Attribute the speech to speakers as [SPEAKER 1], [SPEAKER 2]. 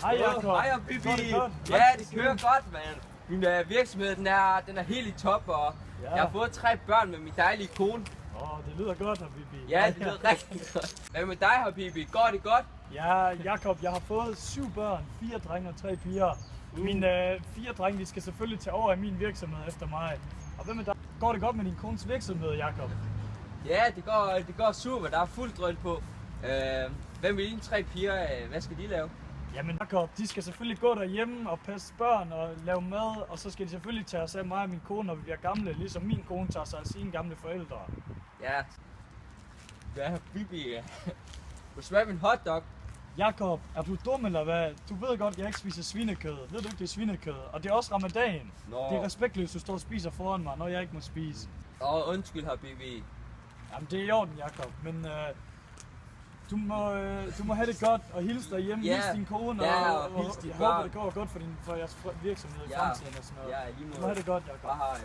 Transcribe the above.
[SPEAKER 1] Hej Jakob.
[SPEAKER 2] Hej Bibi. Ja, det kører godt, mand. Min virksomhed, den er helt i top, og jeg har fået 3 børn med min dejlige kone.
[SPEAKER 1] Det lyder godt, Bibi.
[SPEAKER 2] Ja, det lyder rigtig godt. Hvad med dig, Bibi? Går det godt?
[SPEAKER 1] Ja, Jakob, jeg har fået 7 børn, 4 drenge og 3 piger. Mine 4 drenge, de skal selvfølgelig tage over i min virksomhed efter mig. Og hvad med dig? Går det godt med din kones virksomhed, Jakob?
[SPEAKER 2] Ja, det går super. Der er fuld drøn på. Hvem med dine 3 piger? Hvad skal de lave?
[SPEAKER 1] Jamen Jakob, de skal selvfølgelig gå derhjemme og passe børn og lave mad, og så skal de selvfølgelig tage sig af mig og min kone, når vi bliver gamle, ligesom min kone tager sig af sine gamle forældre.
[SPEAKER 2] Ja. Hvad, Bibi? Du smage min hotdog?
[SPEAKER 1] Jakob, er du dum eller hvad? Du ved godt, at jeg ikke spiser svinekød. Ved du ikke, det er svinekød? Og det er også ramadan.
[SPEAKER 2] Nå.
[SPEAKER 1] Det er respektløst, at du står og spiser foran mig, når jeg ikke må spise.
[SPEAKER 2] Undskyld her, Bibi.
[SPEAKER 1] Jamen, det er i orden, Jakob, men du må have det godt og hilse derhjemme, hilse din kone og hilse din. Jeg håber, det går godt for jeres virksomhed i fremtiden og sådan noget.
[SPEAKER 2] Ja, lige måde.
[SPEAKER 1] Du må have det godt, Jakob.
[SPEAKER 2] Hej.